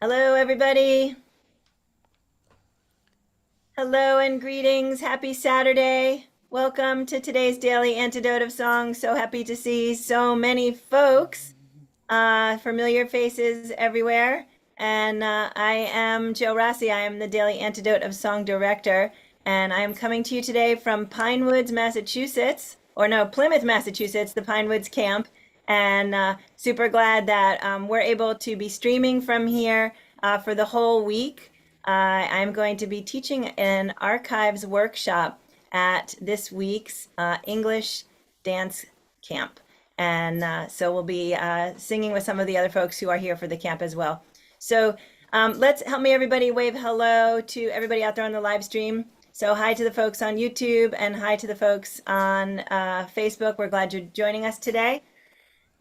Hello, everybody. Hello and greetings. Happy Saturday. Welcome to today's daily antidote of song. So happy to see so many folks, familiar faces everywhere. And I am Joe Rossi. I am the daily antidote of song director. And I am coming to you today from Pine Woods, Massachusetts, or no, Plymouth, Massachusetts, the Pine Woods camp. And super glad that we're able to be streaming from here for the whole week. I'm going to be teaching an archives workshop at this week's English dance camp. And so we'll be singing with some of the other folks who are here for the camp as well. So let's help me everybody wave hello to everybody out there on the live stream. So hi to the folks on YouTube and hi to the folks on Facebook. We're glad you're joining us today.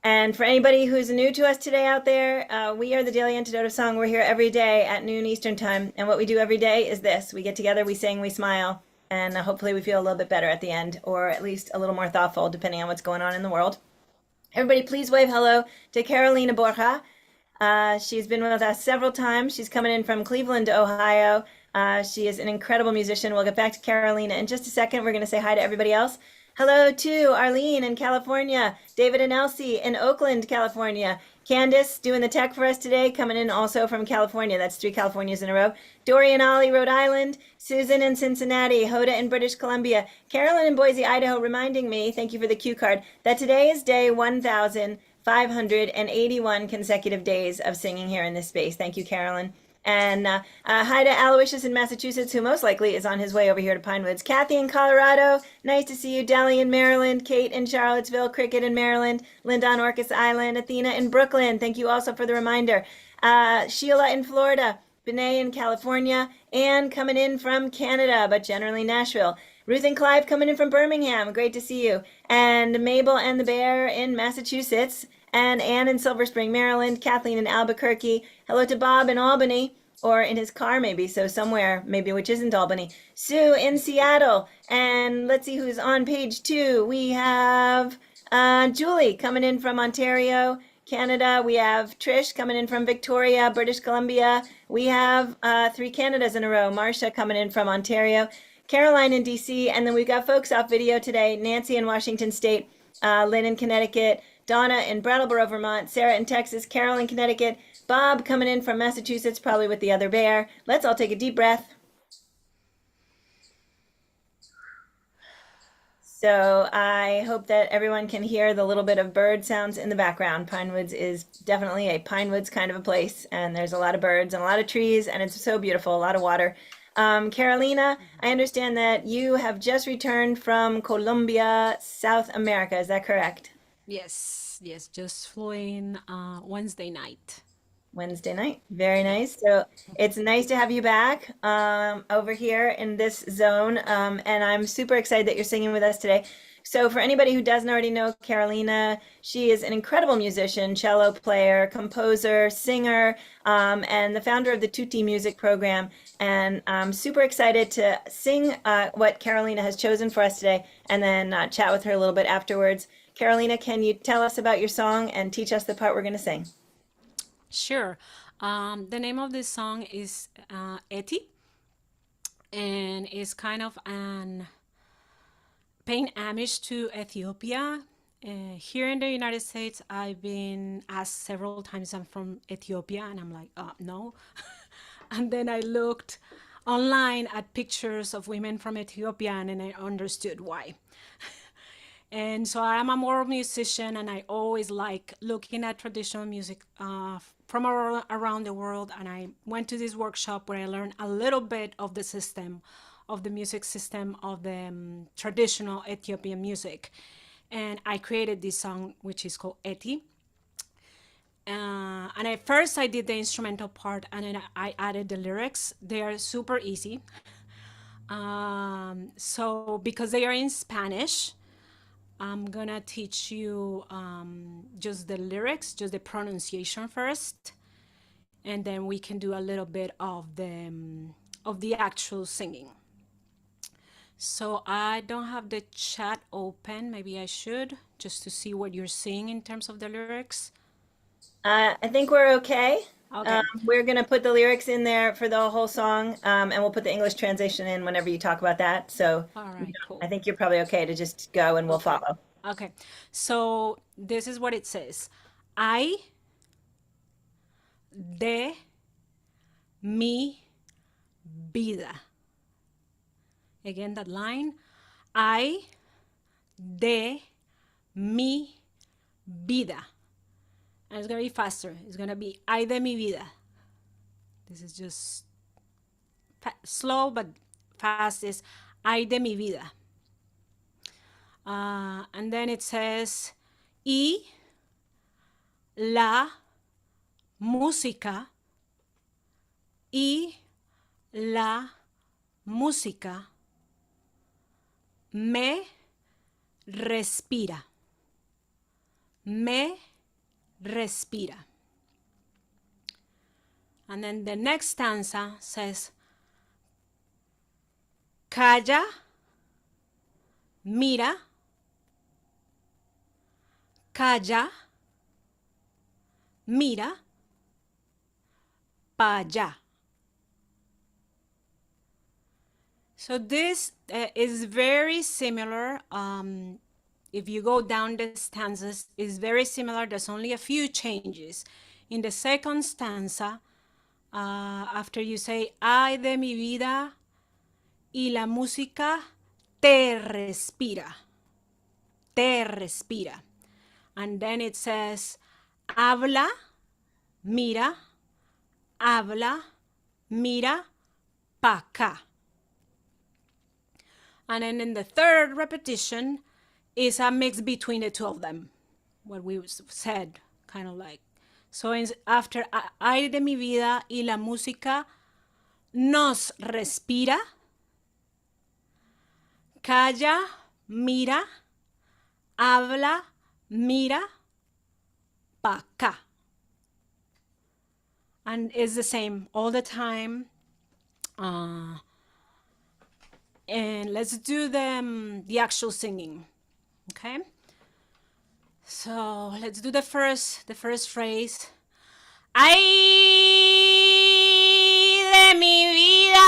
And for anybody who's new to us today out there, we are the Daily Antidote of Song. We're here every day at noon Eastern time. And what we do every day is this. We get together, we sing, we smile, and hopefully we feel a little bit better at the end, or at least a little more thoughtful, depending on what's going on in the world. Everybody, please wave hello to Carolina Borja. She's been with us several times. She's coming in from Cleveland, Ohio. She is an incredible musician. We'll get back to Carolina in just a second. We're going to say hi to everybody else. Hello to Arlene in California, David and Elsie in Oakland, California, Candace doing the tech for us today, coming in also from California. That's 3 Californias in a row. Dory and Ollie, Rhode Island, Susan in Cincinnati, Hoda in British Columbia, Carolyn in Boise, Idaho, reminding me, thank you for the cue card, that today is day 1,581 consecutive days of singing here in this space. Thank you, Carolyn. And hi to Aloysius in Massachusetts, who most likely is on his way over here to Pine Woods. Kathy in Colorado, nice to see you. Dally in Maryland, Kate in Charlottesville, Cricket in Maryland, Linda on Orcas Island, Athena in Brooklyn. Thank you also for the reminder. Sheila in Florida, Benet in California, Anne coming in from Canada, but generally Nashville. Ruth and Clive coming in from Birmingham. Great to see you. And Mabel and the Bear in Massachusetts. And Anne in Silver Spring, Maryland. Kathleen in Albuquerque. Hello to Bob in Albany, or in his car maybe, so somewhere maybe which isn't Albany. Sue in Seattle. And let's see who's on page 2. We have Julie coming in from Ontario, Canada. We have Trish coming in from Victoria, British Columbia. We have 3 Canadas in a row. Marcia coming in from Ontario. Caroline in DC, and then we've got folks off video today. Nancy in Washington State, Lynn in Connecticut, Donna in Brattleboro, Vermont, Sarah in Texas, Carol in Connecticut, Bob coming in from Massachusetts, probably with the other bear. Let's all take a deep breath. So I hope that everyone can hear the little bit of bird sounds in the background. Pine Woods is definitely a Pine Woods kind of a place, and there's a lot of birds and a lot of trees, and it's so beautiful, a lot of water. Carolina, I understand that you have just returned from Colombia, South America. Is that correct? Yes, just flew in Wednesday night. Wednesday night. Very nice. So it's nice to have you back over here in this zone. And I'm super excited that you're singing with us today. So for anybody who doesn't already know Carolina, she is an incredible musician, cello player, composer, singer, and the founder of the Tutti Music Program. And I'm super excited to sing what Carolina has chosen for us today and then chat with her a little bit afterwards. Carolina, can you tell us about your song and teach us the part we're going to sing? Sure. The name of this song is Eti, and it's kind of an paying homage to Ethiopia. Here in the United States, I've been asked several times I'm from Ethiopia, and I'm like, no. And then I looked online at pictures of women from Ethiopia, and then I understood why. And so I'm a more musician, and I always like looking at traditional music from around the world. And I went to this workshop where I learned a little bit of the system, of the music system of the traditional Ethiopian music. And I created this song, which is called Eti. And at first I did the instrumental part, and then I added the lyrics. They are super easy. So because they are in Spanish, I'm gonna teach you just the lyrics, just the pronunciation first, and then we can do a little bit of the actual singing. So I don't have the chat open. Maybe I should, just to see what you're seeing in terms of the lyrics. I think we're okay. Okay. We're going to put the lyrics in there for the whole song, and we'll put the English translation in whenever you talk about that. So All you right, know, I cool. think you're probably okay to just go and we'll Okay. follow. Okay. So this is what it says. Ay de mi vida. Again, that line. Ay de mi vida. And it's going to be faster. It's going to be ay de mi vida. This is just slow but fast. Is ay de mi vida. And then it says y la música y la música me respira. Me respira. And then the next stanza says, calla, mira, calla, mira, pa allá. So this is very similar. If you go down the stanzas, is very similar. There's only a few changes. In the second stanza, after you say, ay de mi vida, y la música te respira. Te respira. And then it says, habla, mira, pa' acá. And then in the third repetition is a mix between the two of them, what we said, kind of like. So after ay de mi vida y la música nos respira, calla, mira, habla, mira, pa' acá. And it's the same all the time. And let's do the actual singing. Okay? So let's do the first phrase. Ay de mi vida.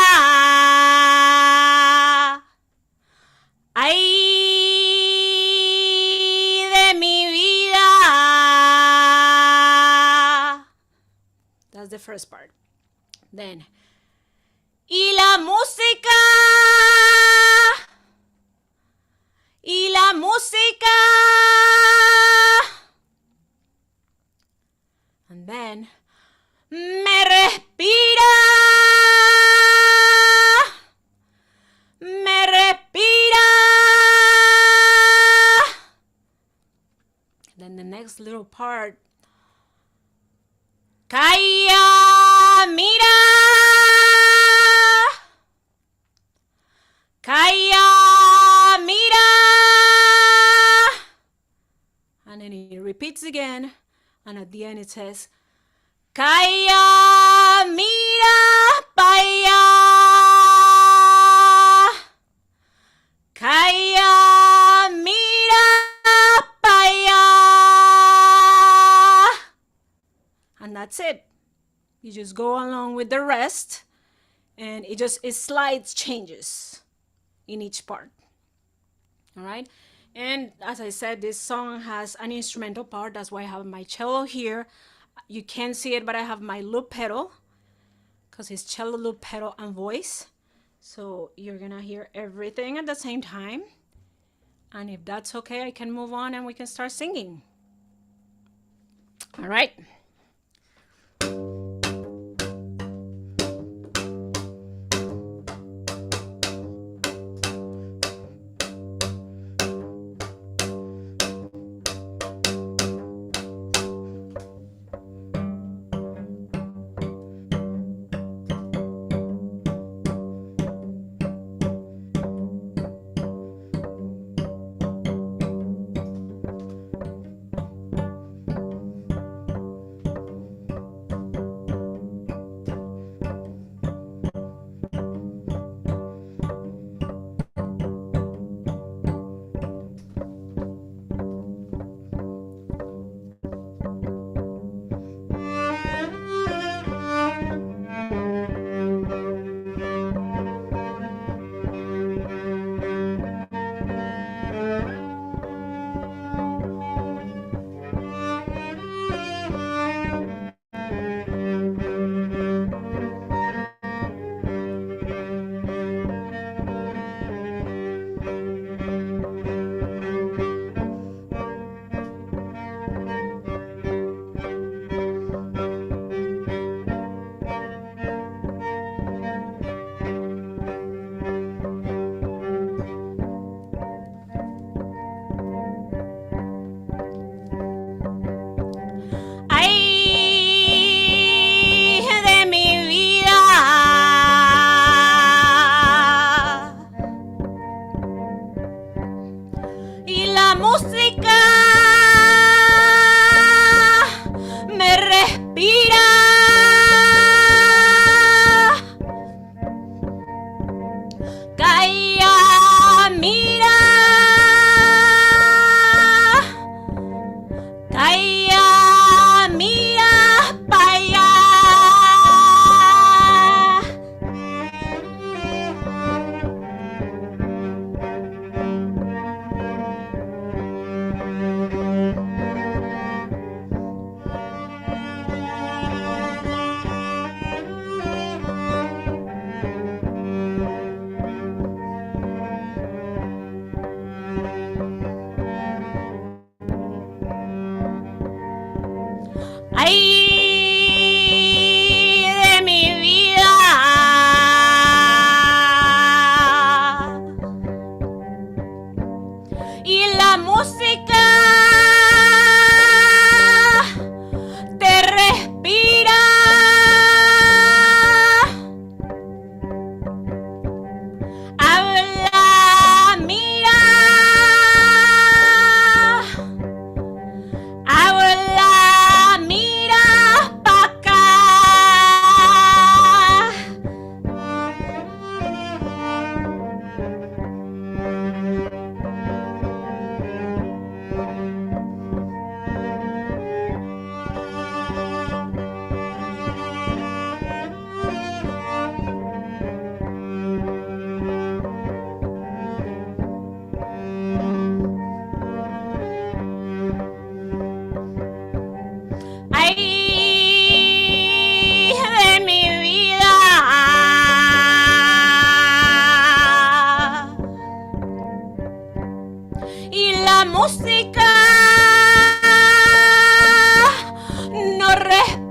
Ay de mi vida. That's the first part. Then, y la música. Y la música. And then, me respira. Me respira. Then the next little part. Calla, mira. Calla, mira. And then it repeats again. And at the end it says, calla, mira, pa' allá. Calla, mira, pa' allá. And that's it. You just go along with the rest. And it slides changes in each part. All right. And as I said, this song has an instrumental part. That's why I have my cello here. You can't see it, but I have my loop pedal because it's cello, loop pedal, and voice. So you're gonna hear everything at the same time. And if that's okay, I can move on and we can start singing. All right.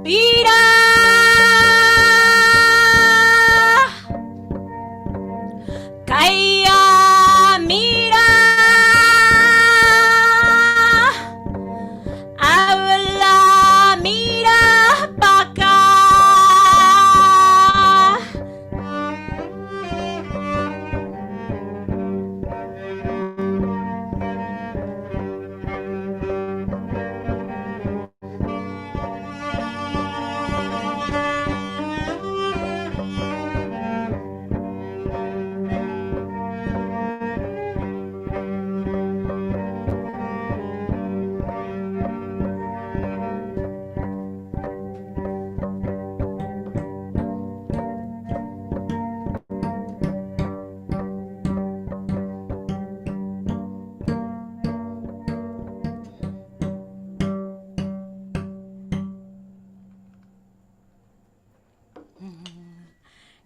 Mira, Kaya, mira, habla, mira pa' acá.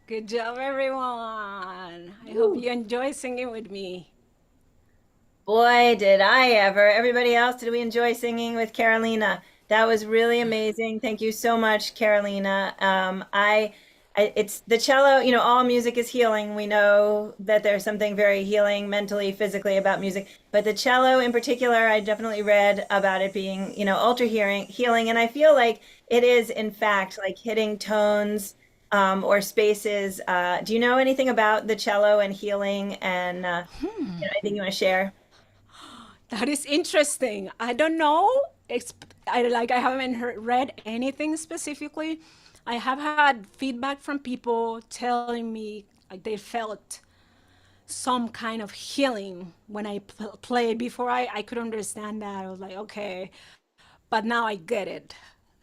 Good job, everyone. I hope Woo. you enjoy singing with me. Boy, did I ever. Everybody else, did we enjoy singing with Carolina? That was really amazing. Thank you so much, Carolina. It's the cello, all music is healing. We know that there's something very healing mentally, physically about music, but the cello in particular, I definitely read about it being, ultra healing. And I feel like it is, in fact, like hitting tones, or spaces. Do you know anything about the cello and healing and, anything you want to share? That is interesting. I don't know. I haven't read anything specifically. I have had feedback from people telling me like they felt some kind of healing when I played. Before I could understand that. I was like, okay, but now I get it.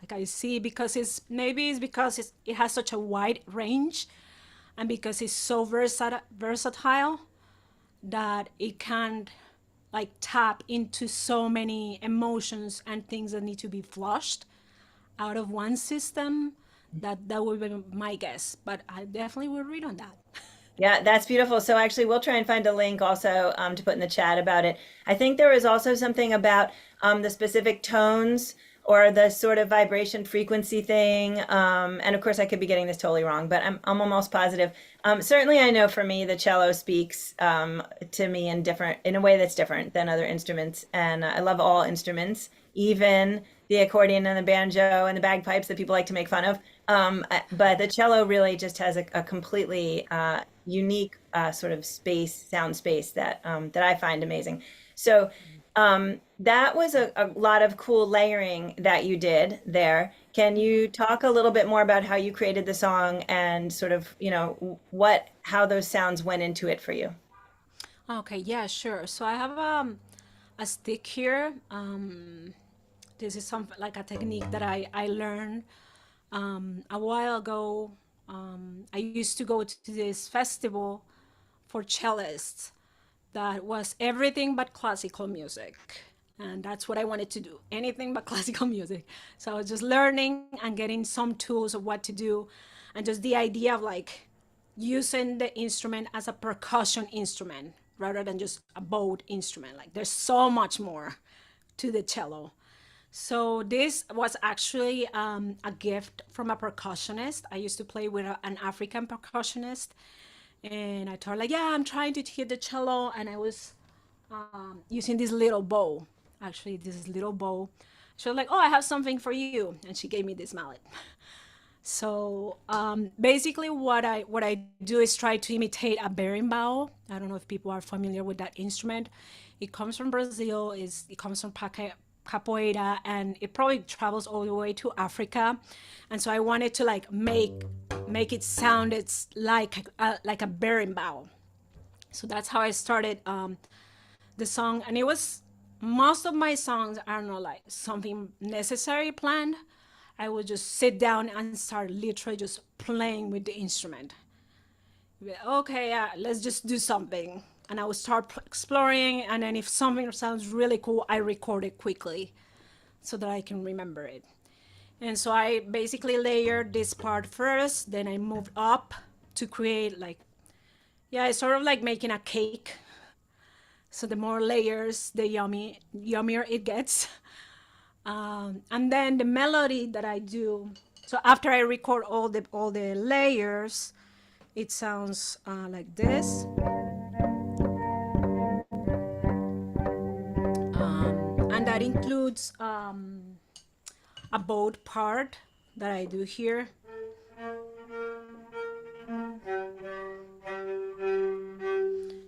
Like I see because it's because it has such a wide range, and because it's so versatile that it can like tap into so many emotions and things that need to be flushed out of one system. That would be my guess, but I definitely will read on that. Yeah, that's beautiful. So actually, we'll try and find a link also, to put in the chat about it. I think there was also something about, the specific tones or the sort of vibration frequency thing. And of course, I could be getting this totally wrong, but I'm almost positive. Certainly, I know for me, the cello speaks, to me in a way that's different than other instruments. And I love all instruments, even the accordion and the banjo and the bagpipes that people like to make fun of. But the cello really just has a completely, unique, sort of sound space that I find amazing. So, that was a lot of cool layering that you did there. Can you talk a little bit more about how you created the song and sort of, how those sounds went into it for you? Okay, yeah, sure. So I have a stick here. This is some like a technique that I learned a while ago. I used to go to this festival for cellists that was everything but classical music. And that's what I wanted to do, anything but classical music. So I was just learning and getting some tools of what to do. And just the idea of like using the instrument as a percussion instrument rather than just a bowed instrument. Like there's so much more to the cello. So this was actually a gift from a percussionist. I used to play with an African percussionist, and I told her like, yeah, I'm trying to hit the cello, and I was using this little bow. Actually, this little bow. She was like, oh, I have something for you, and she gave me this mallet. So basically, what I do is try to imitate a berimbau. I don't know if people are familiar with that instrument. It comes from Brazil. It comes from capoeira, and it probably travels all the way to Africa. And so I wanted to like make it sound it's like a berimbau. So that's how I started the song, and it was most of my songs are not like something necessary planned. I would just sit down and start literally just playing with the instrument. Okay, yeah, let's just do something. And I would start exploring, and then if something sounds really cool, I record it quickly so that I can remember it. And so I basically layered this part first, then I moved up to create like, yeah, it's sort of like making a cake. So the more layers, the yummier it gets. And then the melody that I do. So after I record all the layers, it sounds like this, and that includes a bowed part that I do here.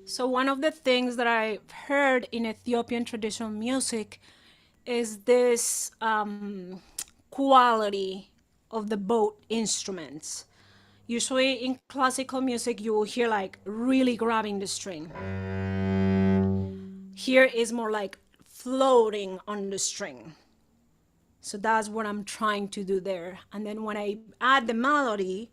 So one of the things that I've heard in Ethiopian traditional music is this quality of the both instruments. Usually in classical music, you will hear like really grabbing the string. Here is more like floating on the string. So that's what I'm trying to do there. And then when I add the melody,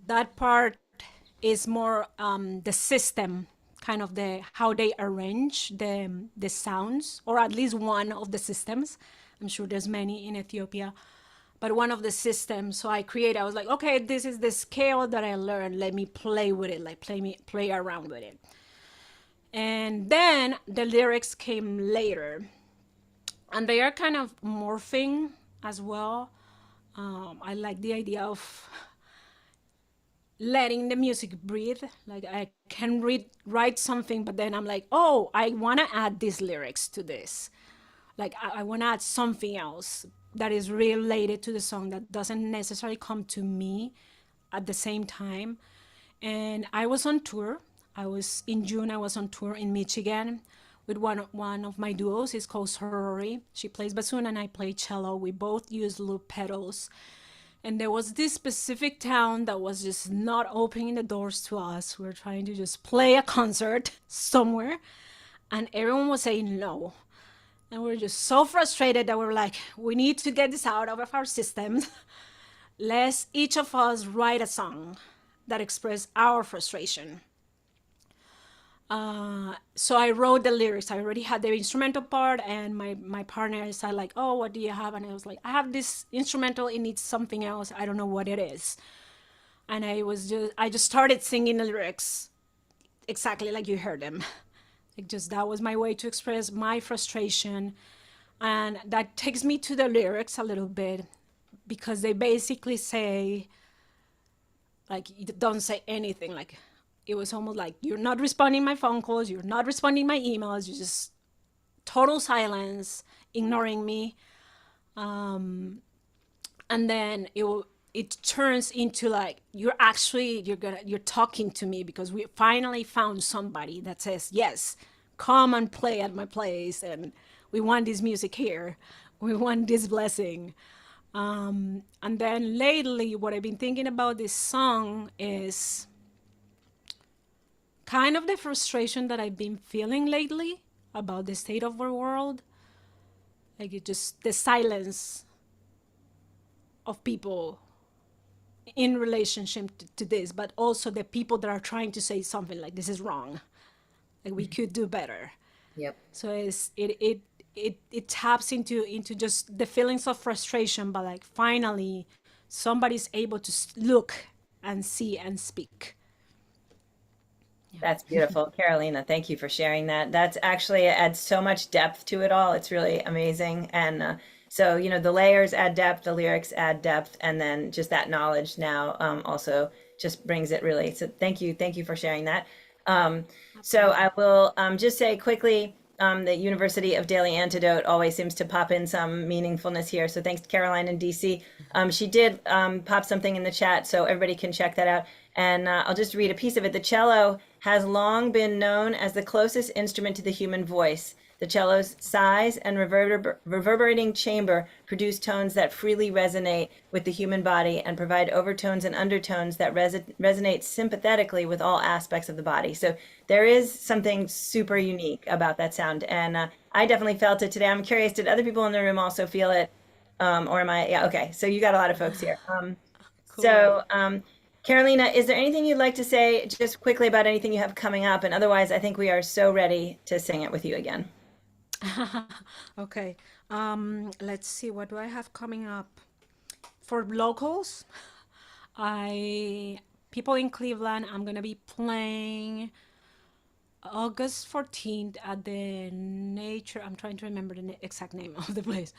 that part is more the system, kind of the how they arrange the sounds, or at least one of the systems. I'm sure there's many in Ethiopia, but one of the systems. So I was like, okay, this is the scale that I learned. Let me play with it, like play around with it. And then the lyrics came later, and they are kind of morphing as well. I like the idea of letting the music breathe. Like I can write something, but then I'm like, oh, I want to add these lyrics to this. Like I want to add something else that is related to the song that doesn't necessarily come to me at the same time. And I was on tour. I was in June. I was on tour in Michigan with one of my duos. It's called Sorority. She plays bassoon and I play cello. We both use loop pedals, and there was this specific town that was just not opening the doors to us. We were trying to just play a concert somewhere, and everyone was saying no. And we were just so frustrated that we were like, we need to get this out of our systems. Let's each of us write a song that express our frustration. So I wrote the lyrics. I already had the instrumental part, and my partner said like, "Oh, what do you have?" And I was like, "I have this instrumental. It needs something else. I don't know what it is." And I just started singing the lyrics exactly like you heard them. Like just that was my way to express my frustration, and that takes me to the lyrics a little bit because they basically say like don't say anything, like it was almost like you're not responding my phone calls, you're not responding my emails, you just total silence, ignoring me. And then it turns into like you're talking to me because we finally found somebody that says yes, come and play at my place, and we want this music here, we want this blessing. And then lately what I've been thinking about this song is kind of the frustration that I've been feeling lately about the state of our world. Like it just the silence of people in relationship to this, but also the people that are trying to say something like this is wrong. Like we could do better. Yep. So it taps into just the feelings of frustration, but like finally somebody's able to look and see and speak. That's beautiful. Carolina, thank you for sharing that. That's actually adds so much depth to it all. It's really amazing. And so, you know, the layers add depth, the lyrics add depth, and then just that knowledge now also just brings it really. So thank you. Thank you for sharing that. So I will just say quickly, the University of Daily Antidote always seems to pop in some meaningfulness here. So thanks to Caroline in DC. She did pop something in the chat, so everybody can check that out. And I'll just read a piece of it. The cello has long been known as the closest instrument to the human voice. The cello's size and reverberating chamber produce tones that freely resonate with the human body and provide overtones and undertones that resonate sympathetically with all aspects of the body. So there is something super unique about that sound. And I definitely felt it today. I'm curious, did other people in the room also feel it? Or am I? Yeah, okay. So you got a lot of folks here. Cool. So, Carolina, is there anything you'd like to say just quickly about anything you have coming up? And otherwise, I think we are so ready to sing it with you again. Okay. Let's see, what do I have coming up? For locals, I people in Cleveland, I'm gonna be playing August 14th at the Nature. I'm trying to remember the exact name of the place.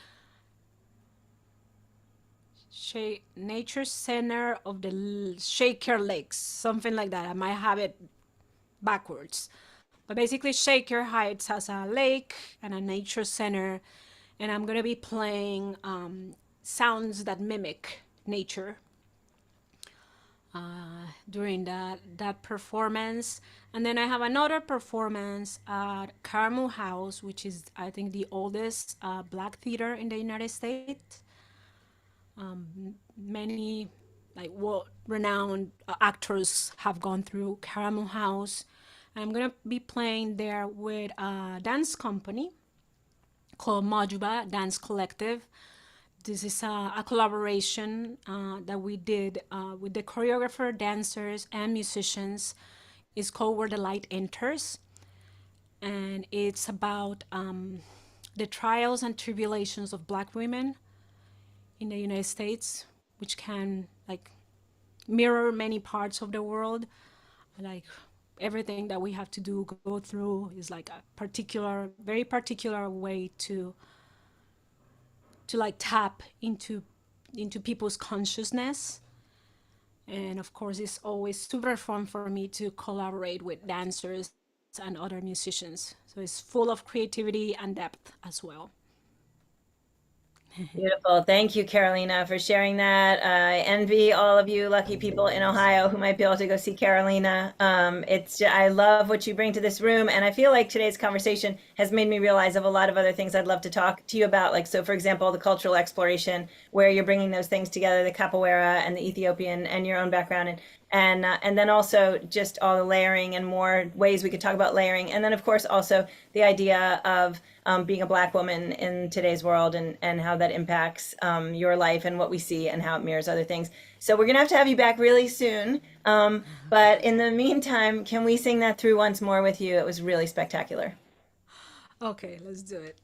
Nature Center of the Shaker Lakes, something like that. I might have it backwards. But basically, Shaker Heights has a lake and a nature center, and I'm gonna be playing sounds that mimic nature during that performance. And then I have another performance at Carmel House, which is I think the oldest black theater in the United States. Many like renowned actors have gone through Carmel House. I'm gonna be playing there with a dance company called Majuba Dance Collective. This is a collaboration that we did with the choreographer, dancers, and musicians. It's called Where the Light Enters, and it's about the trials and tribulations of Black women in the United States, which can like mirror many parts of the world. Like everything that we have to do, go through, is like a particular, very particular way to like tap into people's consciousness. And of course, it's always super fun for me to collaborate with dancers and other musicians. So it's full of creativity and depth as well. Beautiful. Thank you, Carolina, for sharing that. I envy all of you lucky people in Ohio who might be able to go see Carolina. I love what you bring to this room, and I feel like today's conversation has made me realize of a lot of other things I'd love to talk to you about. Like, so for example, the cultural exploration, where you're bringing those things together, the capoeira and the Ethiopian and your own background, and then also just all the layering and more ways we could talk about layering. And then, of course, also the idea of being a Black woman in today's world and how that impacts your life and what we see and how it mirrors other things. So we're going to have you back really soon. But in the meantime, can we sing that through once more with you? It was really spectacular. Okay, let's do it.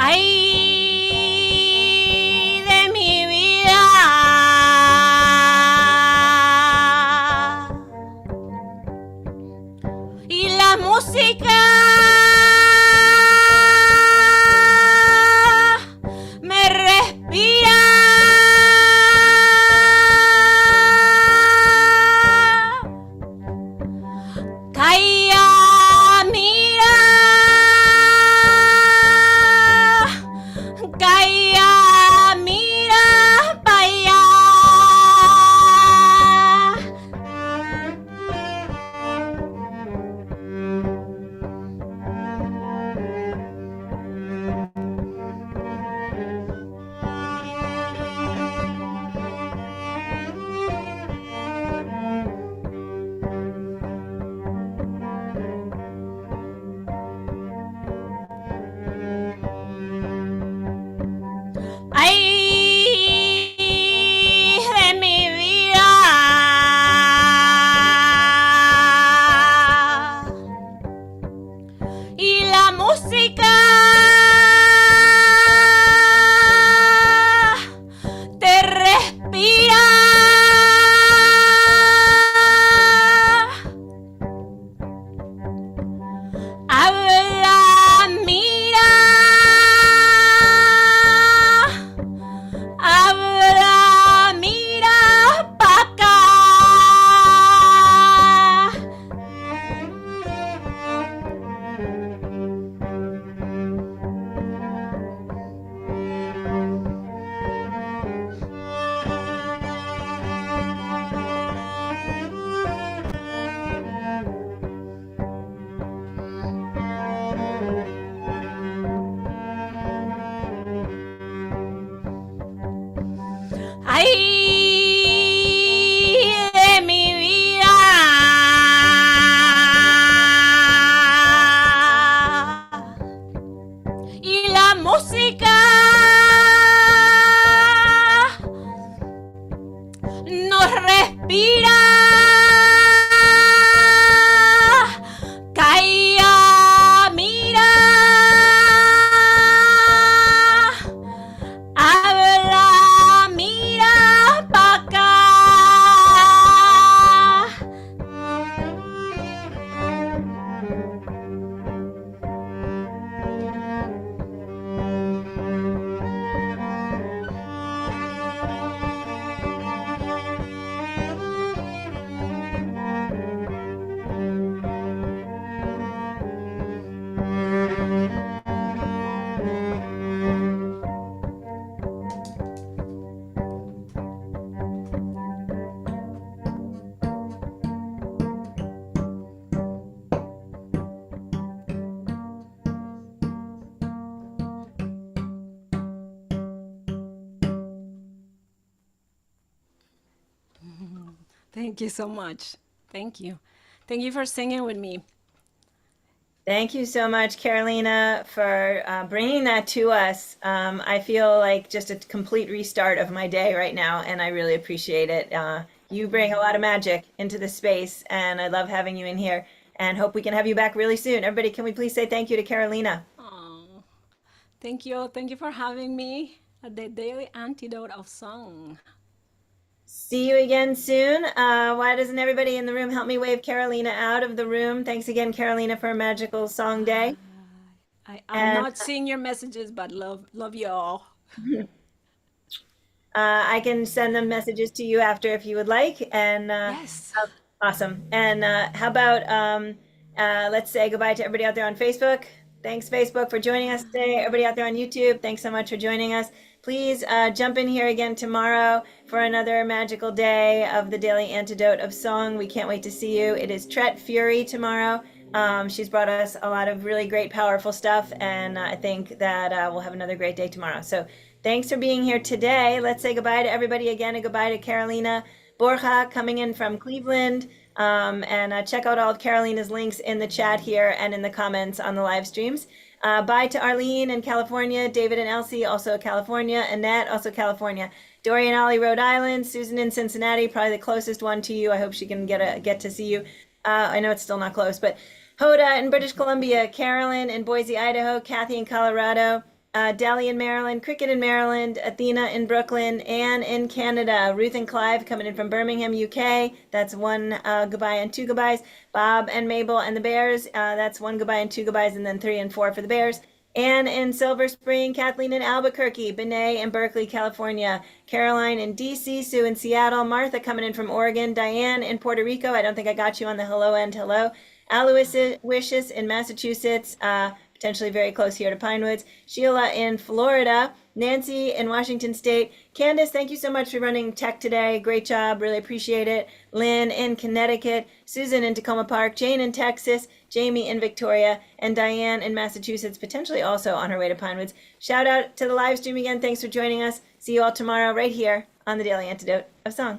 Ay de mi vida y la música me respira. Calla, mira, calla, mira para allá. Ay de mi vida Thank you so much. Thank you. Thank you for singing with me. Thank you so much, Carolina, for bringing that to us. I feel like just a complete restart of my day right now, and I really appreciate it. You bring a lot of magic into the space, and I love having you in here, and hope we can have you back really soon. Everybody, can we please say thank you to Carolina? Oh, thank you. Thank you for having me at the Daily Antidote of Song. See you again soon. Why doesn't everybody in the room help me wave Carolina out of the room? Thanks again, Carolina, for a magical song day. I'm And not seeing your messages, but love you all. I can send them messages to you after if you would like. And Yes. awesome. And how about let's say goodbye to everybody out there on Facebook. Thanks, Facebook, for joining us today. Everybody out there on YouTube, thanks so much for joining us. Please jump in here again tomorrow for another magical day of the Daily Antidote of Song. We can't wait to see you. It is Tret Fury tomorrow. She's brought us a lot of really great, powerful stuff, and I think that we'll have another great day tomorrow. So thanks for being here today. Let's say goodbye to everybody again, and goodbye to Carolina Borja coming in from Cleveland. And check out all of Carolina's links in the chat here and in the comments on the live streams. Bye to Arlene in California, David and Elsie, also California, Annette, also California, Dorian Ollie, Rhode Island, Susan in Cincinnati, probably the closest one to you. I hope she can get to see you. I know it's still not close, but Hoda in British Columbia, Carolyn in Boise, Idaho, Kathy in Colorado, Deli in Maryland, Cricket in Maryland, Athena in Brooklyn, Anne in Canada, Ruth and Clive coming in from Birmingham, UK. That's one goodbye and two goodbyes. Bob and Mabel and the Bears. That's one goodbye and two goodbyes, and then 3 and 4 for the Bears. Anne in Silver Spring, Kathleen in Albuquerque, Benet in Berkeley, California, Caroline in DC, Sue in Seattle, Martha coming in from Oregon, Diane in Puerto Rico. I don't think I got you on the hello end. Hello. Aloysius in Massachusetts, potentially very close here to Pinewoods, Sheila in Florida, Nancy in Washington State, Candace, thank you so much for running tech today. Great job, really appreciate it. Lynn in Connecticut, Susan in Tacoma Park, Jane in Texas, Jamie in Victoria, and Diane in Massachusetts, potentially also on her way to Pinewoods. Shout out to the live stream again. Thanks for joining us. See you all tomorrow right here on the Daily Antidote of Song.